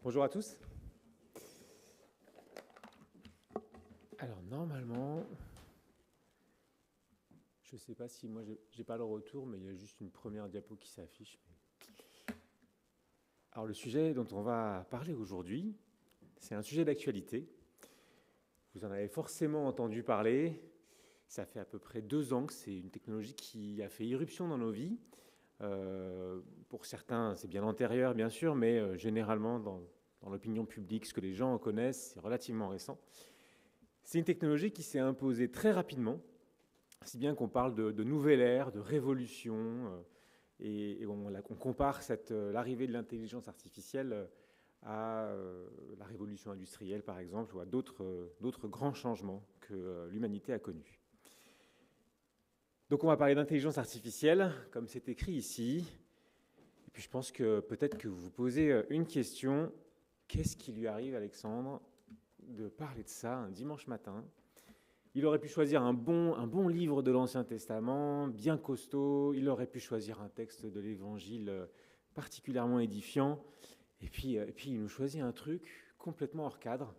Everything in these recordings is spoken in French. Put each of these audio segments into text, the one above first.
Bonjour à tous. Alors normalement, je ne sais pas si moi j'ai pas le retour, mais il y a juste une première diapo qui s'affiche. Alors le sujet dont on va parler aujourd'hui, c'est un sujet d'actualité. Vous en avez forcément entendu parler. Ça fait à peu près 2 ans que c'est une technologie qui a fait irruption dans nos vies. Pour certains, c'est bien antérieur, bien sûr, mais généralement dans l'opinion publique, ce que les gens en connaissent, c'est relativement récent. C'est une technologie qui s'est imposée très rapidement, si bien qu'on parle de nouvelle ère, de révolution, et on compare l'arrivée de l'intelligence artificielle à la révolution industrielle, par exemple, ou à d'autres grands changements que l'humanité a connus. Donc on va parler d'intelligence artificielle, comme c'est écrit ici. Et puis je pense que peut-être que vous vous posez une question. Qu'est-ce qui lui arrive, Alexandre, de parler de ça un dimanche matin? Il aurait pu choisir un bon livre de l'Ancien Testament, bien costaud. Il aurait pu choisir un texte de l'Évangile particulièrement édifiant. Et puis il nous choisit un truc complètement hors cadre.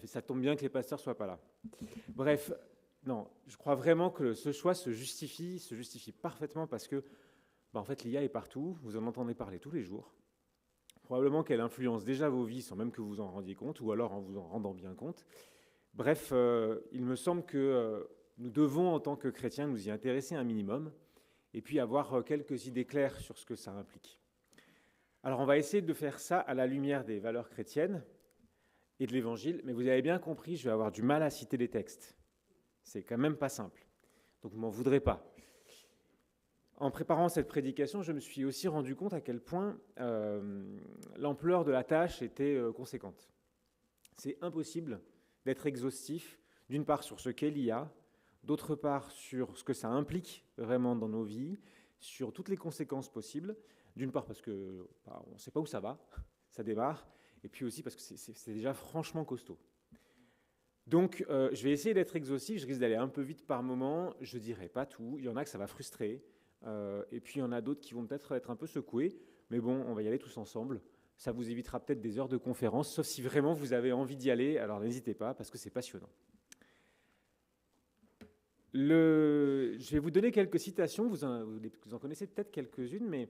Ça tombe bien que les pasteurs ne soient pas là. Bref, non, je crois vraiment que ce choix se justifie parfaitement parce que en fait, l'IA est partout. Vous en entendez parler tous les jours. Probablement qu'elle influence déjà vos vies sans même que vous en rendiez compte, ou alors en vous en rendant bien compte. Bref, il me semble que nous devons, en tant que chrétiens, nous y intéresser un minimum, et puis avoir quelques idées claires sur ce que ça implique. Alors, on va essayer de faire ça à la lumière des valeurs chrétiennes et de l'Évangile, mais vous avez bien compris, je vais avoir du mal à citer les textes. C'est quand même pas simple, donc vous m'en voudrez pas. En préparant cette prédication, je me suis aussi rendu compte à quel point l'ampleur de la tâche était conséquente. C'est impossible d'être exhaustif, d'une part sur ce qu'est l'IA, d'autre part sur ce que ça implique vraiment dans nos vies, sur toutes les conséquences possibles, d'une part parce qu'on ne sait pas où ça va, ça démarre, et puis aussi parce que c'est déjà franchement costaud. Donc je vais essayer d'être exhaustif, je risque d'aller un peu vite par moment, je ne dirai pas tout, il y en a que ça va frustrer, et puis il y en a d'autres qui vont peut-être être un peu secoués, mais bon, on va y aller tous ensemble. Ça vous évitera peut-être des heures de conférence, sauf si vraiment vous avez envie d'y aller, alors n'hésitez pas, parce que c'est passionnant. Je vais vous donner quelques citations, vous en connaissez peut-être quelques-unes, mais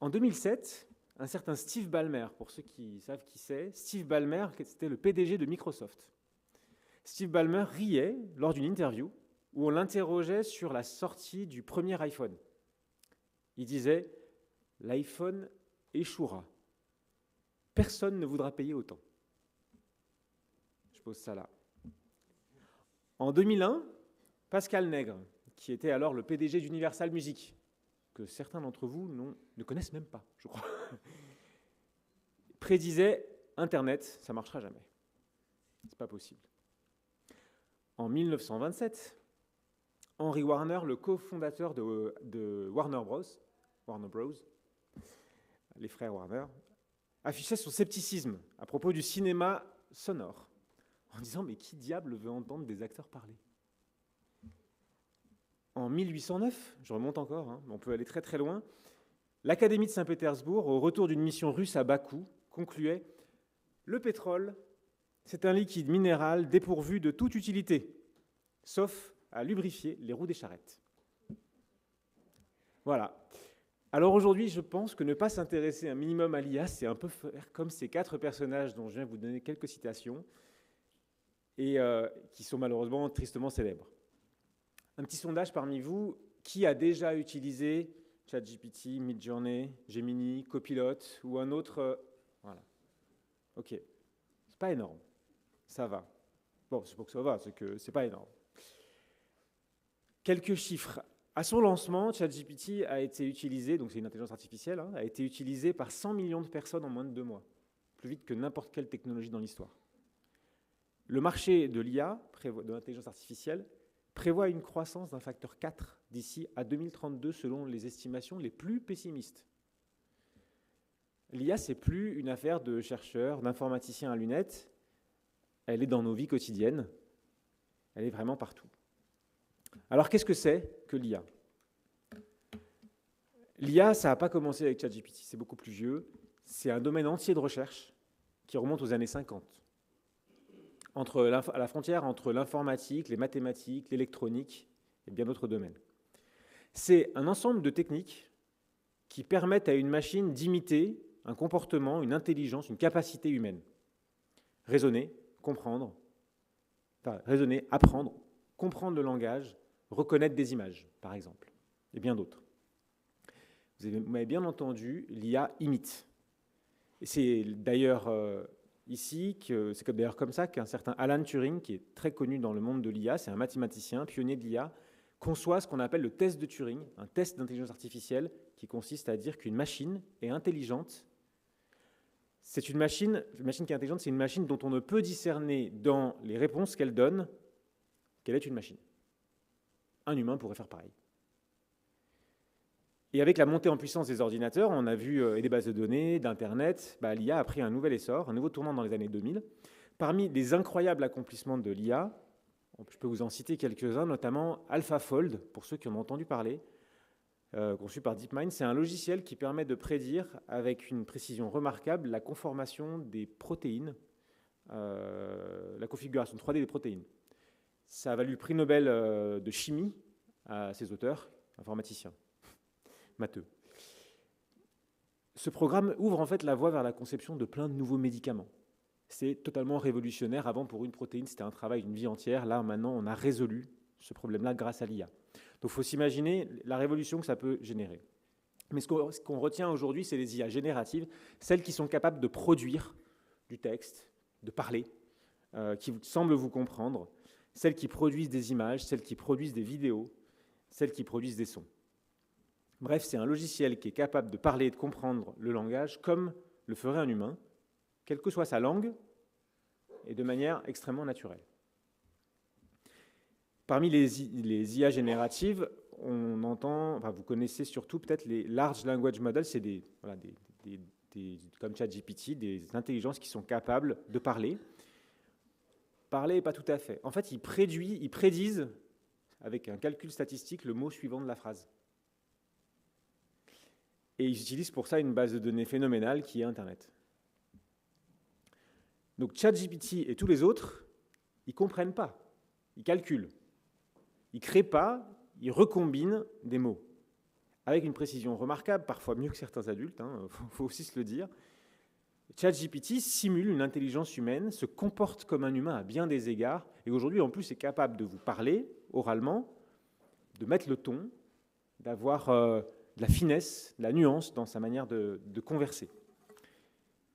en 2007, un certain Steve Ballmer, pour ceux qui savent qui c'est, Steve Ballmer, c'était le PDG de Microsoft. Steve Ballmer riait lors d'une interview où on l'interrogeait sur la sortie du premier iPhone. Il disait « L'iPhone échouera. Personne ne voudra payer autant. » Je pose ça là. En 2001, Pascal Nègre, qui était alors le PDG d'Universal Music, que certains d'entre vous ne connaissent même pas, je crois, prédisait « Internet, ça ne marchera jamais. C'est pas possible. » En 1927, Henry Warner, le cofondateur de Warner Bros., les frères Warner, affichait son scepticisme à propos du cinéma sonore, en disant « Mais qui diable veut entendre des acteurs parler ?» En 1809, je remonte encore, on peut aller très très loin, l'Académie de Saint-Pétersbourg, au retour d'une mission russe à Bakou, concluait « Le pétrole, c'est un liquide minéral dépourvu de toute utilité, sauf à lubrifier les roues des charrettes. » Voilà. Alors aujourd'hui, je pense que ne pas s'intéresser un minimum à l'IA, c'est un peu faire comme ces 4 personnages dont je viens de vous donner quelques citations, et qui sont malheureusement tristement célèbres. Un petit sondage parmi vous, qui a déjà utilisé ChatGPT, Midjourney, Gemini, Copilot ou un autre voilà. Ok. C'est pas énorme. Ça va. Bon, c'est pas que ça va, c'est que c'est pas énorme. Quelques chiffres. À son lancement, ChatGPT a été utilisé, donc c'est une intelligence artificielle, a été utilisé par 100 millions de personnes en moins de 2 mois. Plus vite que n'importe quelle technologie dans l'histoire. Le marché de l'IA, de l'intelligence artificielle, prévoit une croissance d'un facteur 4 d'ici à 2032 selon les estimations les plus pessimistes. L'IA, c'est plus une affaire de chercheurs, d'informaticiens à lunettes, elle est dans nos vies quotidiennes, elle est vraiment partout. Alors qu'est-ce que c'est que l'IA ? L'IA, ça n'a pas commencé avec ChatGPT, c'est beaucoup plus vieux. c'est un domaine entier de recherche qui remonte aux années 50. À la frontière entre l'informatique, les mathématiques, l'électronique et bien d'autres domaines. C'est un ensemble de techniques qui permettent à une machine d'imiter un comportement, une intelligence, une capacité humaine. Raisonner, comprendre, raisonner, apprendre, comprendre le langage, reconnaître des images, par exemple, et bien d'autres. Vous m'avez bien entendu, l'IA imite. Et c'est d'ailleurs ici, c'est d'ailleurs comme ça qu'un certain Alan Turing, qui est très connu dans le monde de l'IA, c'est un mathématicien, pionnier de l'IA, conçoit ce qu'on appelle le test de Turing, un test d'intelligence artificielle qui consiste à dire qu'une machine est intelligente. C'est une machine qui est intelligente, c'est une machine dont on ne peut discerner dans les réponses qu'elle donne qu'elle est une machine. Un humain pourrait faire pareil. Et avec la montée en puissance des ordinateurs, on a vu, et des bases de données, d'Internet, l'IA a pris un nouvel essor, un nouveau tournant dans les années 2000. Parmi les incroyables accomplissements de l'IA, je peux vous en citer quelques-uns, notamment AlphaFold, pour ceux qui en ont entendu parler, conçu par DeepMind. C'est un logiciel qui permet de prédire, avec une précision remarquable, la conformation des protéines, la configuration 3D des protéines. Ça a valu le prix Nobel de chimie à ses auteurs, informaticiens. Matheux. Ce programme ouvre en fait la voie vers la conception de plein de nouveaux médicaments. C'est totalement révolutionnaire. Avant, pour une protéine, c'était un travail d'une vie entière. Là, maintenant, on a résolu ce problème-là grâce à l'IA. Donc, il faut s'imaginer la révolution que ça peut générer. Mais ce qu'on retient aujourd'hui, c'est les IA génératives, celles qui sont capables de produire du texte, de parler, qui semblent vous comprendre, celles qui produisent des images, celles qui produisent des vidéos, celles qui produisent des sons. Bref, c'est un logiciel qui est capable de parler et de comprendre le langage comme le ferait un humain, quelle que soit sa langue, et de manière extrêmement naturelle. Parmi les IA génératives, on entend, vous connaissez surtout peut-être les Large Language Models, c'est comme ChatGPT, des intelligences qui sont capables de parler. Parler, pas tout à fait. En fait, ils prédisent, avec un calcul statistique, le mot suivant de la phrase. Et ils utilisent pour ça une base de données phénoménale qui est Internet. Donc ChatGPT et tous les autres, ils ne comprennent pas, ils calculent. Ils ne créent pas, ils recombinent des mots. Avec une précision remarquable, parfois mieux que certains adultes, faut aussi se le dire. ChatGPT simule une intelligence humaine, se comporte comme un humain à bien des égards, et aujourd'hui en plus est capable de vous parler oralement, de mettre le ton, d'avoir de la finesse, de la nuance dans sa manière de converser.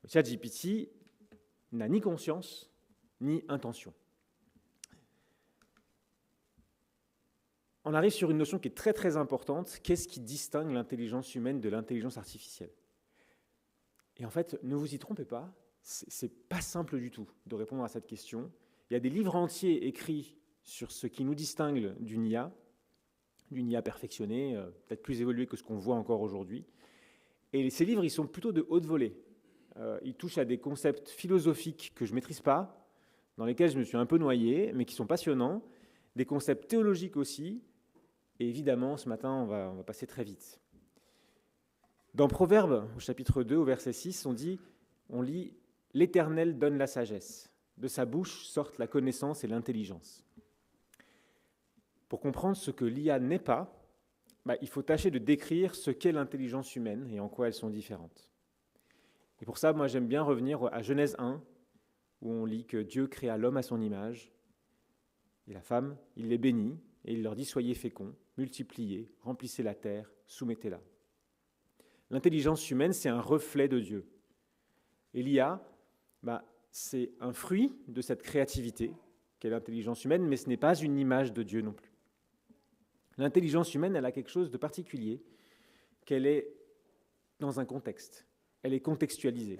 ChatGPT n'a ni conscience, ni intention. On arrive sur une notion qui est très très importante. Qu'est-ce qui distingue l'intelligence humaine de l'intelligence artificielle? Et en fait, ne vous y trompez pas, c'est pas simple du tout de répondre à cette question. Il y a des livres entiers écrits sur ce qui nous distingue d'une IA perfectionnée, peut-être plus évoluée que ce qu'on voit encore aujourd'hui. Et ces livres, ils sont plutôt de haute volée. Ils touchent à des concepts philosophiques que je ne maîtrise pas, dans lesquels je me suis un peu noyé, mais qui sont passionnants, des concepts théologiques aussi, et évidemment, ce matin, on va passer très vite. Dans Proverbes, au chapitre 2, au verset 6, on lit « L'Éternel donne la sagesse, de sa bouche sortent la connaissance et l'intelligence ». Pour comprendre ce que l'IA n'est pas, il faut tâcher de décrire ce qu'est l'intelligence humaine et en quoi elles sont différentes. Et pour ça, moi, j'aime bien revenir à Genèse 1, où on lit que Dieu créa l'homme à son image, et la femme, il les bénit, et il leur dit « Soyez féconds, multipliez, remplissez la terre, soumettez-la ». L'intelligence humaine, c'est un reflet de Dieu. Et l'IA, c'est un fruit de cette créativité qu'est l'intelligence humaine, mais ce n'est pas une image de Dieu non plus. L'intelligence humaine, elle a quelque chose de particulier, qu'elle est dans un contexte, elle est contextualisée.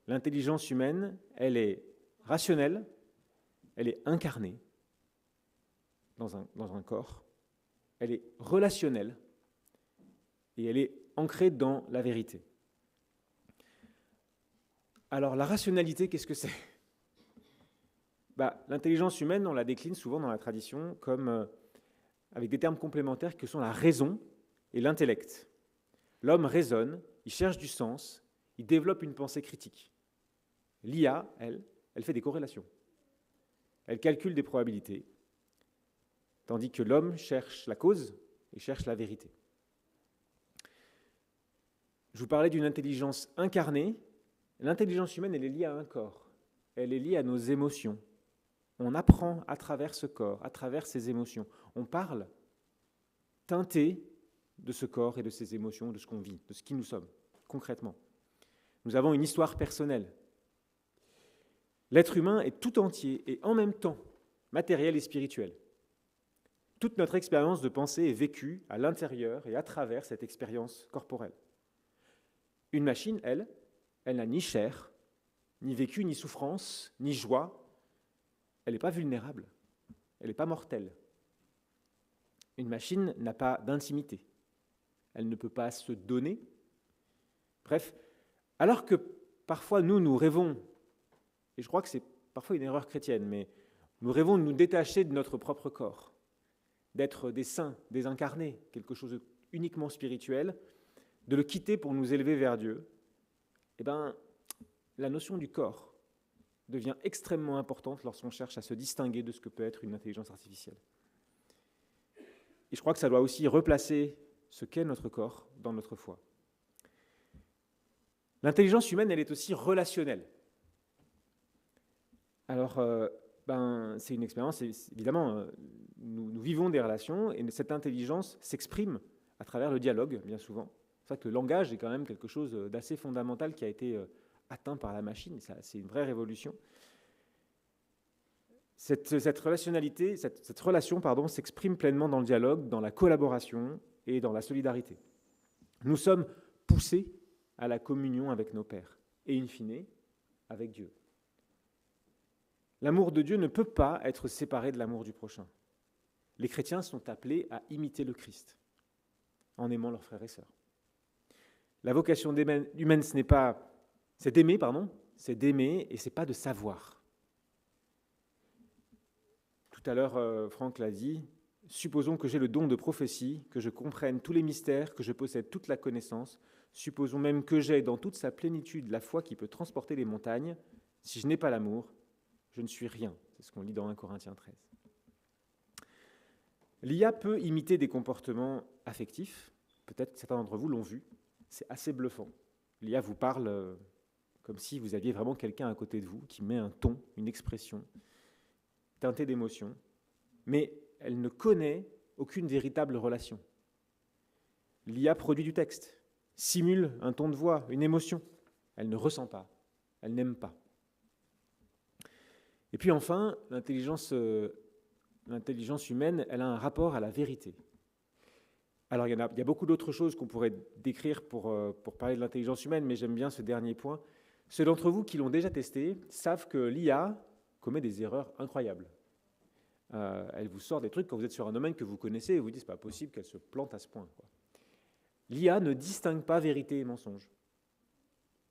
L'intelligence humaine, elle est rationnelle, elle est incarnée dans un corps, elle est relationnelle et elle est ancrée dans la vérité. Alors la rationalité, qu'est-ce que c'est ? L'intelligence humaine, on la décline souvent dans la tradition comme avec des termes complémentaires que sont la raison et l'intellect. L'homme raisonne, il cherche du sens, il développe une pensée critique. L'IA, elle fait des corrélations. Elle calcule des probabilités, tandis que l'homme cherche la cause et cherche la vérité. Je vous parlais d'une intelligence incarnée. L'intelligence humaine, elle est liée à un corps. Elle est liée à nos émotions. On apprend à travers ce corps, à travers ces émotions. On parle teinté de ce corps et de ces émotions, de ce qu'on vit, de ce qui nous sommes, concrètement. Nous avons une histoire personnelle. L'être humain est tout entier et en même temps matériel et spirituel. Toute notre expérience de pensée est vécue à l'intérieur et à travers cette expérience corporelle. Une machine, elle n'a ni chair, ni vécu, ni souffrance, ni joie. Elle n'est pas vulnérable, elle n'est pas mortelle. Une machine n'a pas d'intimité, elle ne peut pas se donner. Bref, alors que parfois nous rêvons, et je crois que c'est parfois une erreur chrétienne, mais nous rêvons de nous détacher de notre propre corps, d'être des saints, des incarnés, quelque chose de uniquement spirituel, de le quitter pour nous élever vers Dieu, eh bien, la notion du corps devient extrêmement importante lorsqu'on cherche à se distinguer de ce que peut être une intelligence artificielle. Et je crois que ça doit aussi replacer ce qu'est notre corps dans notre foi. L'intelligence humaine, elle est aussi relationnelle. Alors, c'est une expérience, évidemment, nous vivons des relations, et cette intelligence s'exprime à travers le dialogue, bien souvent. C'est vrai que le langage est quand même quelque chose d'assez fondamental qui a été atteint par la machine. C'est une vraie révolution. Cette relation s'exprime pleinement dans le dialogue, dans la collaboration et dans la solidarité. Nous sommes poussés à la communion avec nos pairs et, in fine, avec Dieu. L'amour de Dieu ne peut pas être séparé de l'amour du prochain. Les chrétiens sont appelés à imiter le Christ en aimant leurs frères et sœurs. La vocation humaine, c'est d'aimer et c'est pas de savoir. Tout à l'heure, Franck l'a dit, supposons que j'ai le don de prophétie, que je comprenne tous les mystères, que je possède toute la connaissance, supposons même que j'ai dans toute sa plénitude la foi qui peut transporter les montagnes. Si je n'ai pas l'amour, je ne suis rien. C'est ce qu'on lit dans 1 Corinthiens 13. L'IA peut imiter des comportements affectifs. Peut-être que certains d'entre vous l'ont vu. C'est assez bluffant. L'IA vous parle comme si vous aviez vraiment quelqu'un à côté de vous qui met un ton, une expression, teintée d'émotion, mais elle ne connaît aucune véritable relation. L'IA produit du texte, simule un ton de voix, une émotion. Elle ne ressent pas, elle n'aime pas. Et puis enfin, l'intelligence humaine, elle a un rapport à la vérité. Alors, il y a beaucoup d'autres choses qu'on pourrait décrire pour parler de l'intelligence humaine, mais j'aime bien ce dernier point. Ceux d'entre vous qui l'ont déjà testé savent que l'IA commet des erreurs incroyables. Elle vous sort des trucs quand vous êtes sur un domaine que vous connaissez et vous dites « c'est pas possible qu'elle se plante à ce point ». L'IA ne distingue pas vérité et mensonge.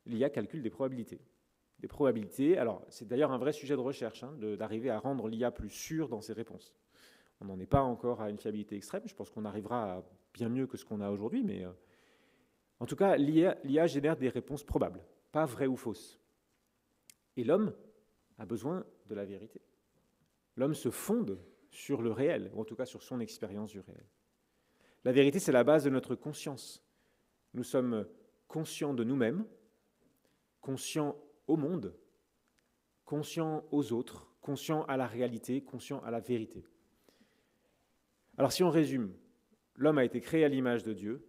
L'IA calcule des probabilités. Des probabilités, alors c'est d'ailleurs un vrai sujet de recherche, d'arriver à rendre l'IA plus sûre dans ses réponses. On n'en est pas encore à une fiabilité extrême, je pense qu'on arrivera à bien mieux que ce qu'on a aujourd'hui, mais en tout cas, l'IA génère des réponses probables, pas vraies ou fausses. Et l'homme a besoin de la vérité. L'homme se fonde sur le réel, ou en tout cas sur son expérience du réel. La vérité, c'est la base de notre conscience. Nous sommes conscients de nous-mêmes, conscients au monde, conscients aux autres, conscients à la réalité, conscients à la vérité. Alors si on résume, l'homme a été créé à l'image de Dieu,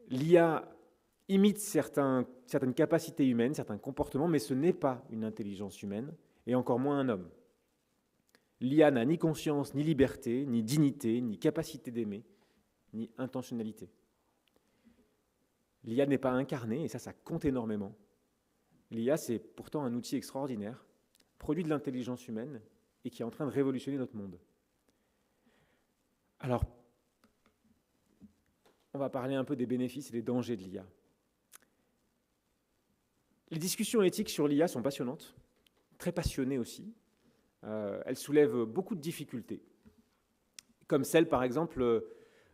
l'IA imite certaines capacités humaines, certains comportements, mais ce n'est pas une intelligence humaine, et encore moins un homme. L'IA n'a ni conscience, ni liberté, ni dignité, ni capacité d'aimer, ni intentionnalité. L'IA n'est pas incarnée, et ça compte énormément. L'IA, c'est pourtant un outil extraordinaire, produit de l'intelligence humaine, et qui est en train de révolutionner notre monde. Alors, on va parler un peu des bénéfices et des dangers de l'IA. Les discussions éthiques sur l'IA sont passionnantes, très passionnées aussi. Elles soulèvent beaucoup de difficultés, comme celle, par exemple,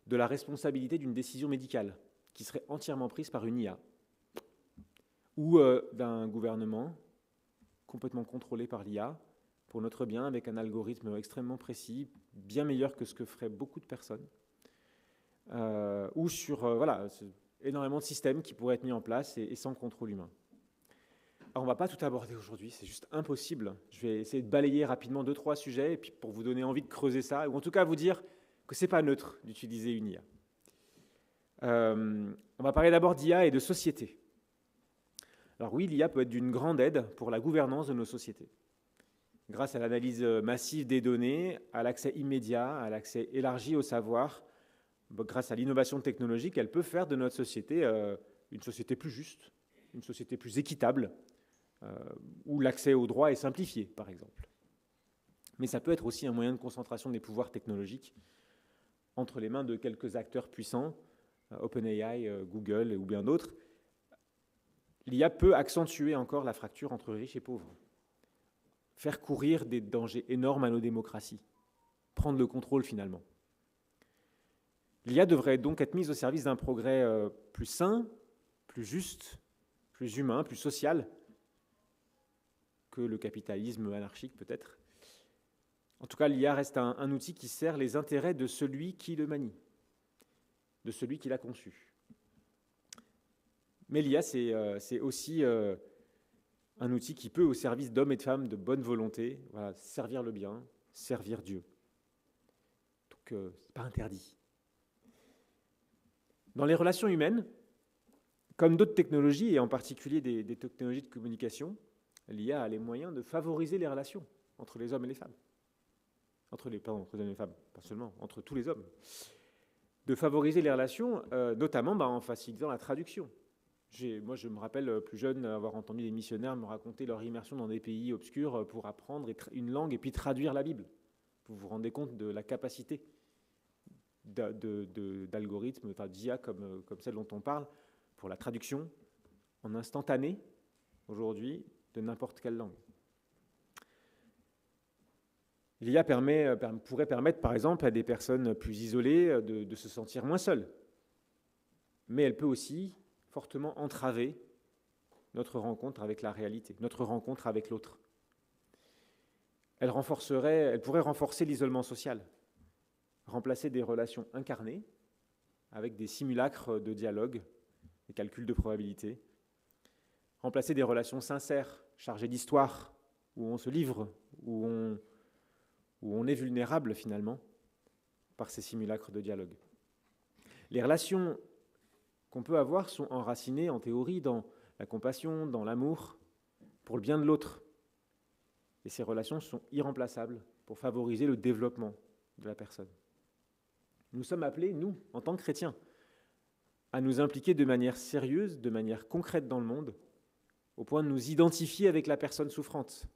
de la responsabilité d'une décision médicale qui serait entièrement prise par une IA. ou d'un gouvernement complètement contrôlé par l'IA pour notre bien, avec un algorithme extrêmement précis, bien meilleur que ce que feraient beaucoup de personnes, ou sur voilà, énormément de systèmes qui pourraient être mis en place et sans contrôle humain. Alors, on ne va pas tout aborder aujourd'hui, c'est juste impossible. Je vais essayer de balayer rapidement 2-3 sujets, et puis pour vous donner envie de creuser ça, ou en tout cas vous dire que ce n'est pas neutre d'utiliser une IA. On va parler d'abord d'IA et de société. Alors oui, l'IA peut être d'une grande aide pour la gouvernance de nos sociétés. Grâce à l'analyse massive des données, à l'accès immédiat, à l'accès élargi au savoir, grâce à l'innovation technologique, elle peut faire de notre société une société plus juste, une société plus équitable, où l'accès aux droits est simplifié, par exemple. Mais ça peut être aussi un moyen de concentration des pouvoirs technologiques entre les mains de quelques acteurs puissants, OpenAI, Google ou bien d'autres. L'IA peut accentuer encore la fracture entre riches et pauvres, faire courir des dangers énormes à nos démocraties, prendre le contrôle finalement. L'IA devrait donc être mise au service d'un progrès plus sain, plus juste, plus humain, plus social que le capitalisme anarchique peut-être. En tout cas, l'IA reste un outil qui sert les intérêts de celui qui le manie, de celui qui l'a conçu. Mais l'IA, c'est aussi un outil qui peut, au service d'hommes et de femmes de bonne volonté, voilà, servir le bien, servir Dieu. Donc, ce n'est pas interdit. Dans les relations humaines, comme d'autres technologies, et en particulier des technologies de communication, l'IA a les moyens de favoriser les relations entre les hommes et les femmes. Entre les hommes et les femmes, pas seulement, entre tous les hommes. De favoriser les relations, notamment en facilitant la traduction. Moi, je me rappelle plus jeune avoir entendu des missionnaires me raconter leur immersion dans des pays obscurs pour apprendre une langue et puis traduire la Bible. Vous vous rendez compte de la capacité d'algorithmes, enfin d'IA comme celle dont on parle, pour la traduction en instantané, aujourd'hui, de n'importe quelle langue. L'IA pourrait permettre, par exemple, à des personnes plus isolées de se sentir moins seules. Mais elle peut aussi fortement entraver notre rencontre avec la réalité, notre rencontre avec l'autre. Elle pourrait renforcer l'isolement social, remplacer des relations incarnées avec des simulacres de dialogue, des calculs de probabilité, remplacer des relations sincères, chargées d'histoire, où on se livre, où on est vulnérable finalement par ces simulacres de dialogue. Les relations qu'on peut avoir sont enracinées en théorie dans la compassion, dans l'amour, pour le bien de l'autre. Et ces relations sont irremplaçables pour favoriser le développement de la personne. Nous sommes appelés, nous, en tant que chrétiens, à nous impliquer de manière sérieuse, de manière concrète dans le monde, au point de nous identifier avec la personne souffrante.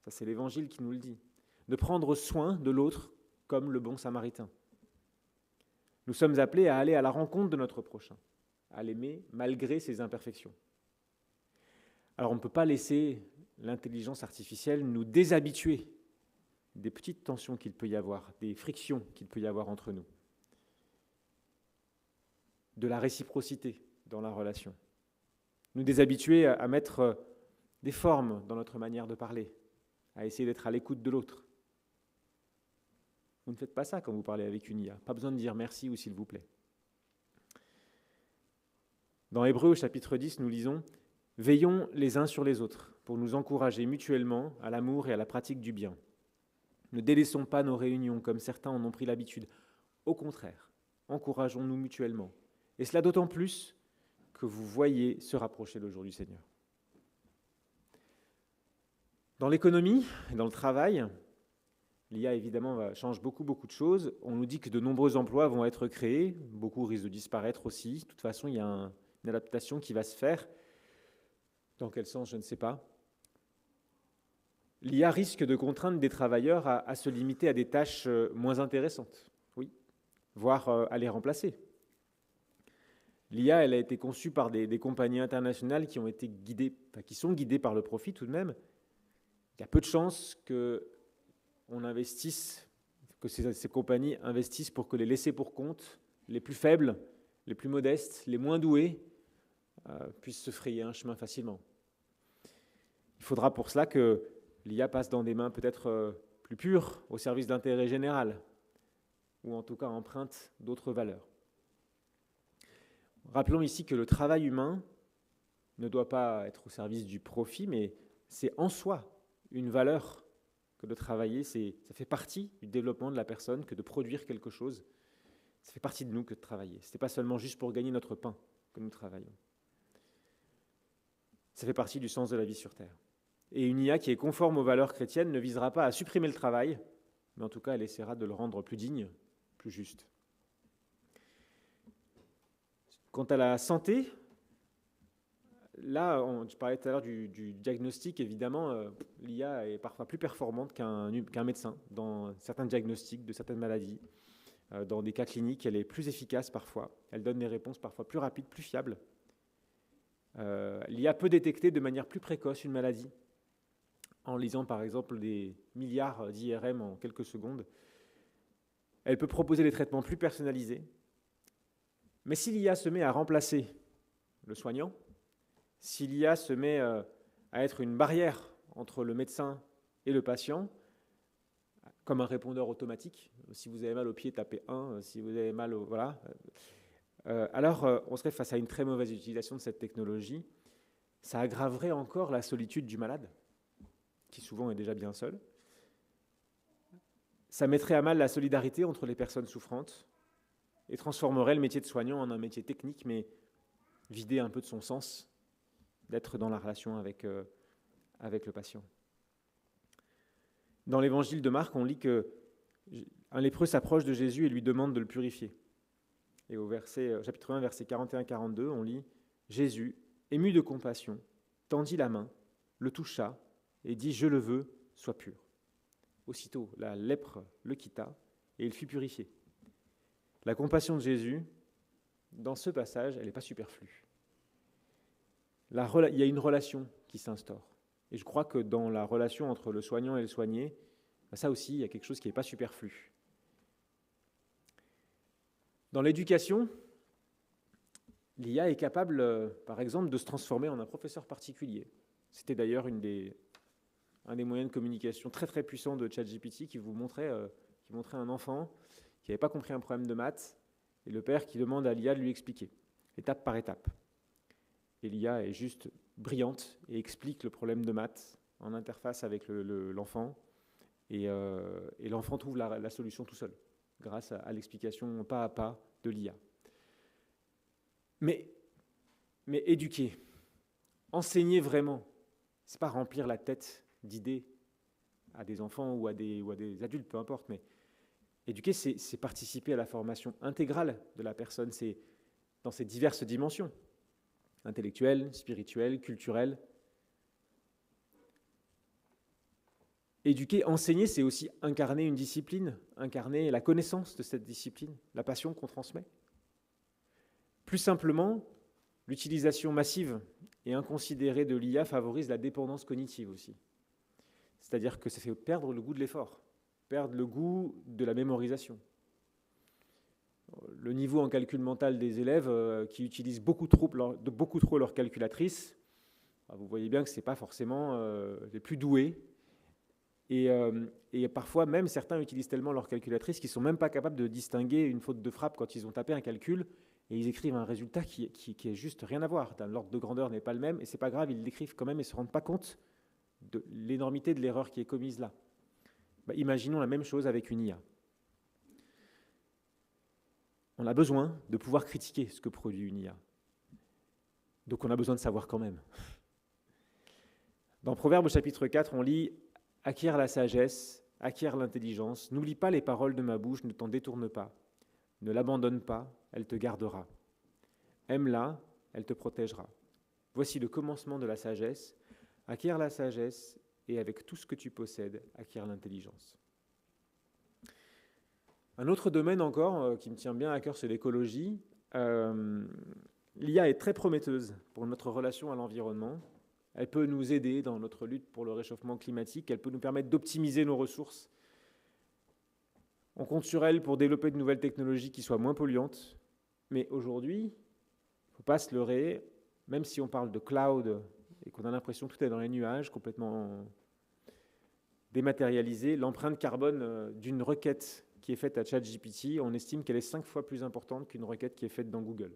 Ça, c'est l'Évangile qui nous le dit. De prendre soin de l'autre comme le bon Samaritain. Nous sommes appelés à aller à la rencontre de notre prochain, à l'aimer malgré ses imperfections. Alors on ne peut pas laisser l'intelligence artificielle nous déshabituer des petites tensions qu'il peut y avoir, des frictions qu'il peut y avoir entre nous, de la réciprocité dans la relation, nous déshabituer à mettre des formes dans notre manière de parler, à essayer d'être à l'écoute de l'autre. Vous ne faites pas ça quand vous parlez avec une IA, pas besoin de dire merci ou s'il vous plaît. Dans Hébreux, au chapitre 10, nous lisons « Veillons les uns sur les autres pour nous encourager mutuellement à l'amour et à la pratique du bien. Ne délaissons pas nos réunions comme certains en ont pris l'habitude. Au contraire, encourageons-nous mutuellement. Et cela d'autant plus que vous voyez se rapprocher le jour du Seigneur. » Dans l'économie et dans le travail, l'IA évidemment change beaucoup de choses. On nous dit que de nombreux emplois vont être créés, beaucoup risquent de disparaître aussi. De toute façon, il y a une adaptation qui va se faire. Dans quel sens, je ne sais pas. L'IA risque de contraindre des travailleurs à se limiter à des tâches moins intéressantes, oui, voire à les remplacer. L'IA, elle a été conçue par des compagnies internationales qui sont guidées par le profit tout de même. Il y a peu de chances que ces compagnies investissent pour que les laissés pour compte, les plus faibles, les plus modestes, les moins doués, puissent se frayer un chemin facilement. Il faudra pour cela que l'IA passe dans des mains peut-être plus pures, au service d'intérêt général, ou en tout cas emprunte d'autres valeurs. Rappelons ici que le travail humain ne doit pas être au service du profit, mais c'est en soi une valeur que de travailler, ça fait partie du développement de la personne que de produire quelque chose. Ça fait partie de nous que de travailler. Ce n'est pas seulement juste pour gagner notre pain que nous travaillons. Ça fait partie du sens de la vie sur Terre. Et une IA qui est conforme aux valeurs chrétiennes ne visera pas à supprimer le travail, mais en tout cas, elle essaiera de le rendre plus digne, plus juste. Quant à la santé, là, je parlais tout à l'heure du diagnostic, évidemment, l'IA est parfois plus performante qu'un médecin dans certains diagnostics de certaines maladies. Dans des cas cliniques, elle est plus efficace parfois. Elle donne des réponses parfois plus rapides, plus fiables. L'IA peut détecter de manière plus précoce une maladie en lisant par exemple des milliards d'IRM en quelques secondes. Elle peut proposer des traitements plus personnalisés. Mais si l'IA se met à remplacer le soignant, si l'IA se met à être une barrière entre le médecin et le patient, comme un répondeur automatique, si vous avez mal au pied, tapez 1, si vous avez mal au... Voilà. Alors on serait face à une très mauvaise utilisation de cette technologie. Ça aggraverait encore la solitude du malade, qui souvent est déjà bien seul. Ça mettrait à mal la solidarité entre les personnes souffrantes et transformerait le métier de soignant en un métier technique, mais vidé un peu de son sens d'être dans la relation avec le patient. Dans l'évangile de Marc, on lit qu'un lépreux s'approche de Jésus et lui demande de le purifier. Et au chapitre 1, versets 41-42, on lit « Jésus, ému de compassion, tendit la main, le toucha et dit « Je le veux, sois pur ». Aussitôt, la lèpre le quitta et il fut purifié. La compassion de Jésus, dans ce passage, elle n'est pas superflue. Il y a une relation qui s'instaure. Et je crois que dans la relation entre le soignant et le soigné, ça aussi, il y a quelque chose qui n'est pas superflu. Dans l'éducation, l'IA est capable, par exemple, de se transformer en un professeur particulier. C'était d'ailleurs un des moyens de communication très très puissants de ChatGPT qui montrait un enfant qui n'avait pas compris un problème de maths, et le père qui demande à l'IA de lui expliquer, étape par étape. Et l'IA est juste brillante et explique le problème de maths en interface avec l'enfant, et l'enfant trouve la solution tout seul, grâce à l'explication pas à pas de l'IA. Mais éduquer, enseigner vraiment, c'est pas remplir la tête d'idées à des enfants ou à des adultes, peu importe, mais éduquer, c'est participer à la formation intégrale de la personne, c'est dans ses diverses dimensions, intellectuelle, spirituelle, culturelle. Éduquer, enseigner, c'est aussi incarner une discipline, incarner la connaissance de cette discipline, la passion qu'on transmet. Plus simplement, l'utilisation massive et inconsidérée de l'IA favorise la dépendance cognitive aussi. C'est-à-dire que ça fait perdre le goût de l'effort, perdre le goût de la mémorisation. Le niveau en calcul mental des élèves qui utilisent beaucoup trop leur calculatrice, vous voyez bien que ce n'est pas forcément les plus doués. Et parfois, même certains utilisent tellement leur calculatrice qu'ils ne sont même pas capables de distinguer une faute de frappe quand ils ont tapé un calcul et ils écrivent un résultat qui est juste rien à voir. L'ordre de grandeur n'est pas le même et ce n'est pas grave, ils l'écrivent quand même et ne se rendent pas compte de l'énormité de l'erreur qui est commise là. Imaginons la même chose avec une IA. On a besoin de pouvoir critiquer ce que produit une IA. Donc on a besoin de savoir quand même. Dans Proverbes au chapitre 4, on lit « Acquiert la sagesse, acquiert l'intelligence, n'oublie pas les paroles de ma bouche, ne t'en détourne pas. Ne l'abandonne pas, elle te gardera. Aime-la, elle te protégera. Voici le commencement de la sagesse. Acquiert la sagesse et avec tout ce que tu possèdes, acquiert l'intelligence. » Un autre domaine encore qui me tient bien à cœur, c'est l'écologie. L'IA est très prometteuse pour notre relation à l'environnement. Elle peut nous aider dans notre lutte pour le réchauffement climatique. Elle peut nous permettre d'optimiser nos ressources. On compte sur elle pour développer de nouvelles technologies qui soient moins polluantes. Mais aujourd'hui, il ne faut pas se leurrer, même si on parle de cloud et qu'on a l'impression que tout est dans les nuages, complètement dématérialisé, l'empreinte carbone d'une requête qui est faite à ChatGPT, on estime qu'elle est 5 fois plus importante qu'une requête qui est faite dans Google.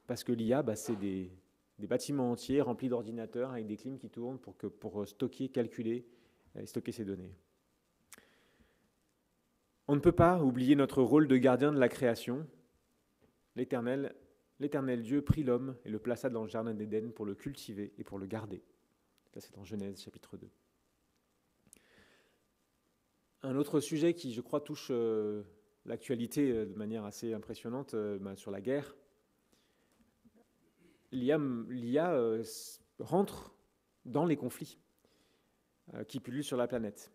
Parce que l'IA, c'est des bâtiments entiers remplis d'ordinateurs avec des clims qui tournent pour stocker, calculer et stocker ces données. On ne peut pas oublier notre rôle de gardien de la création. L'Éternel Dieu prit l'homme et le plaça dans le jardin d'Éden pour le cultiver et pour le garder. Ça, c'est en Genèse, chapitre 2. Un autre sujet qui, je crois, touche l'actualité de manière assez impressionnante sur la guerre. L'IA rentre dans les conflits qui pullulent sur la planète.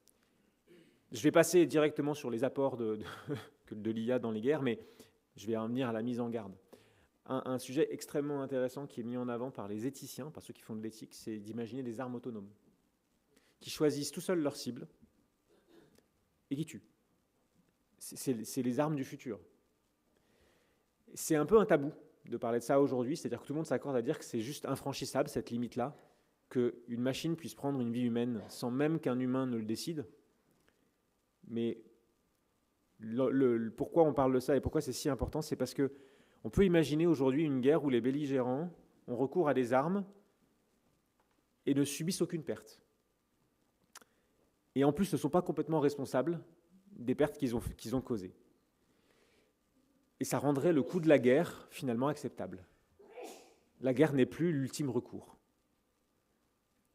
Je vais passer directement sur les apports de l'IA dans les guerres, mais je vais en venir à la mise en garde. Un sujet extrêmement intéressant qui est mis en avant par les éthiciens, par ceux qui font de l'éthique, c'est d'imaginer des armes autonomes, qui choisissent tout seuls leur cible et qui tuent. C'est les armes du futur. C'est un peu un tabou de parler de ça aujourd'hui, c'est-à-dire que tout le monde s'accorde à dire que c'est juste infranchissable, cette limite-là, qu'une machine puisse prendre une vie humaine sans même qu'un humain ne le décide. Mais pourquoi on parle de ça et pourquoi c'est si important, c'est parce qu'on peut imaginer aujourd'hui une guerre où les belligérants ont recours à des armes et ne subissent aucune perte. Et en plus ne sont pas complètement responsables des pertes qu'ils ont causées. Et ça rendrait le coût de la guerre finalement acceptable. La guerre n'est plus l'ultime recours.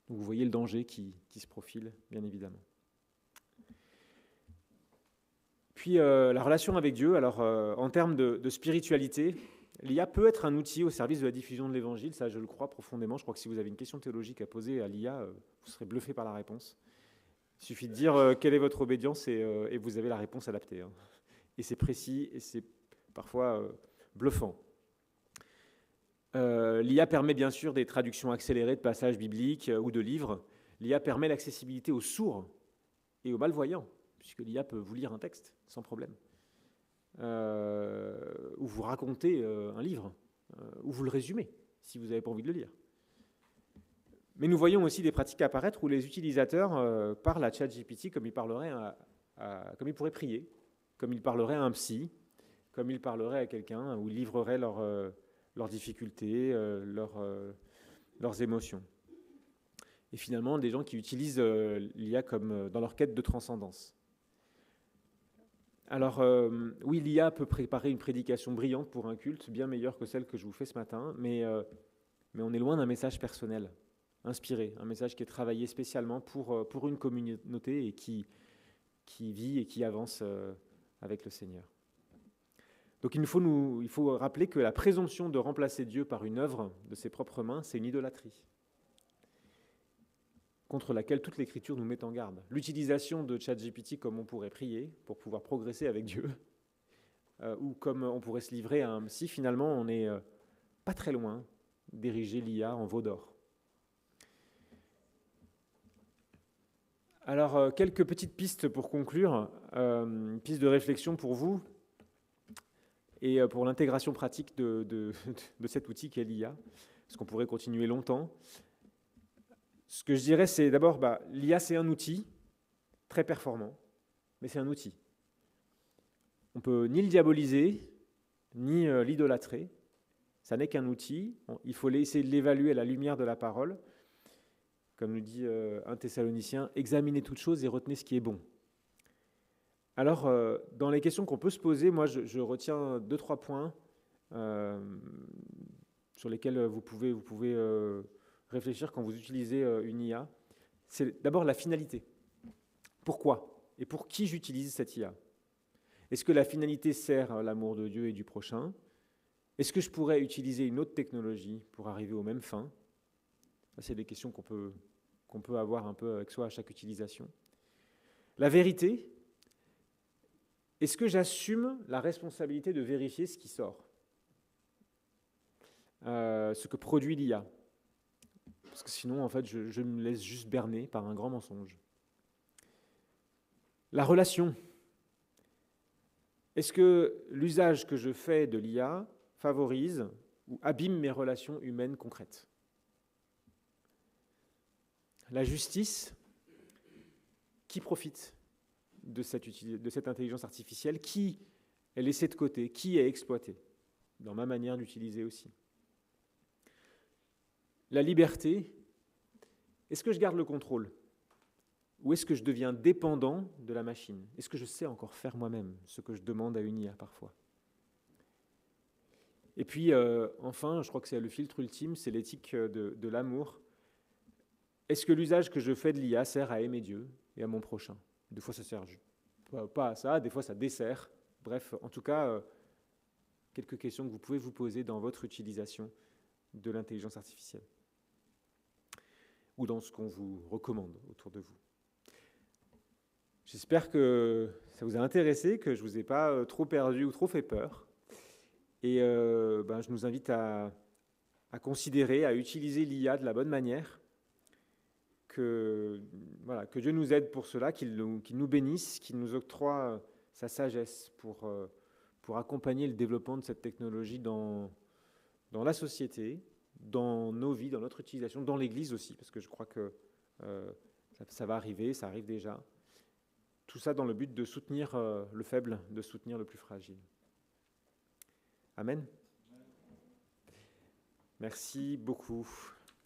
Donc vous voyez le danger qui se profile, bien évidemment. Puis la relation avec Dieu, alors en termes de spiritualité, l'IA peut être un outil au service de la diffusion de l'Évangile, ça je le crois profondément. Je crois que si vous avez une question théologique à poser à l'IA, vous serez bluffé par la réponse. Il suffit de dire quelle est votre obédience et vous avez la réponse adaptée. Hein. Et c'est précis et c'est parfois bluffant. L'IA permet bien sûr des traductions accélérées de passages bibliques ou de livres. L'IA permet l'accessibilité aux sourds et aux malvoyants, puisque l'IA peut vous lire un texte sans problème, ou vous raconter un livre, ou vous le résumer, si vous n'avez pas envie de le lire. Mais nous voyons aussi des pratiques apparaître où les utilisateurs parlent à ChatGPT comme ils comme ils pourraient prier, comme ils parleraient à un psy, comme ils parleraient à quelqu'un, ou ils livreraient leurs difficultés, leurs émotions. Et finalement, des gens qui utilisent l'IA comme dans leur quête de transcendance. Alors, oui, l'IA peut préparer une prédication brillante pour un culte, bien meilleure que celle que je vous fais ce matin, mais on est loin d'un message personnel, inspiré, un message qui est travaillé spécialement pour une communauté et qui vit et qui avance avec le Seigneur. Donc il faut rappeler que la présomption de remplacer Dieu par une œuvre de ses propres mains, c'est une idolâtrie, contre laquelle toute l'Écriture nous met en garde. L'utilisation de ChatGPT comme on pourrait prier pour pouvoir progresser avec Dieu, ou comme on pourrait se livrer à un psy, finalement on n'est pas très loin d'ériger l'IA en veau d'or. Alors, quelques petites pistes pour conclure, pistes de réflexion pour vous et pour l'intégration pratique de cet outil qu'est l'IA, parce qu'on pourrait continuer longtemps. Ce que je dirais, c'est d'abord, l'IA, c'est un outil très performant, mais c'est un outil. On ne peut ni le diaboliser, ni l'idolâtrer. Ça n'est qu'un outil. Il faut essayer de l'évaluer à la lumière de la parole. Comme nous dit un Thessalonicien, examinez toutes choses et retenez ce qui est bon. Alors, dans les questions qu'on peut se poser, moi, je retiens 2-3 points sur lesquels vous pouvez réfléchir quand vous utilisez une IA. C'est d'abord la finalité. Pourquoi et pour qui j'utilise cette IA? Est-ce que la finalité sert l'amour de Dieu et du prochain? Est-ce que je pourrais utiliser une autre technologie pour arriver aux mêmes fins? Ça, c'est des questions qu'on peut avoir un peu avec soi à chaque utilisation. La vérité, est-ce que j'assume la responsabilité de vérifier ce qui sort, ce que produit l'IA? Parce que sinon, en fait, je me laisse juste berner par un grand mensonge. La relation. Est-ce que l'usage que je fais de l'IA favorise ou abîme mes relations humaines concrètes? la justice, qui profite de cette intelligence artificielle, qui est laissée de côté, qui est exploité, dans ma manière d'utiliser aussi. La liberté, est-ce que je garde le contrôle? Ou est-ce que je deviens dépendant de la machine? Est-ce que je sais encore faire moi-même ce que je demande à une IA parfois? Et puis, enfin, je crois que c'est le filtre ultime, c'est l'éthique de l'amour. Est-ce que l'usage que je fais de l'IA sert à aimer Dieu et à mon prochain? Des fois, ça sert pas à ça, des fois, ça dessert. Bref, en tout cas, quelques questions que vous pouvez vous poser dans votre utilisation de l'intelligence artificielle ou dans ce qu'on vous recommande autour de vous. J'espère que ça vous a intéressé, que je ne vous ai pas trop perdu ou trop fait peur. Et je nous invite à considérer, à utiliser l'IA de la bonne manière, que Dieu nous aide pour cela, qu'il nous bénisse, qu'il nous octroie sa sagesse pour accompagner le développement de cette technologie dans la société, dans nos vies, dans notre utilisation, dans l'Église aussi, parce que je crois que ça va arriver, ça arrive déjà. Tout ça dans le but de soutenir le faible, de soutenir le plus fragile. Amen. Merci beaucoup.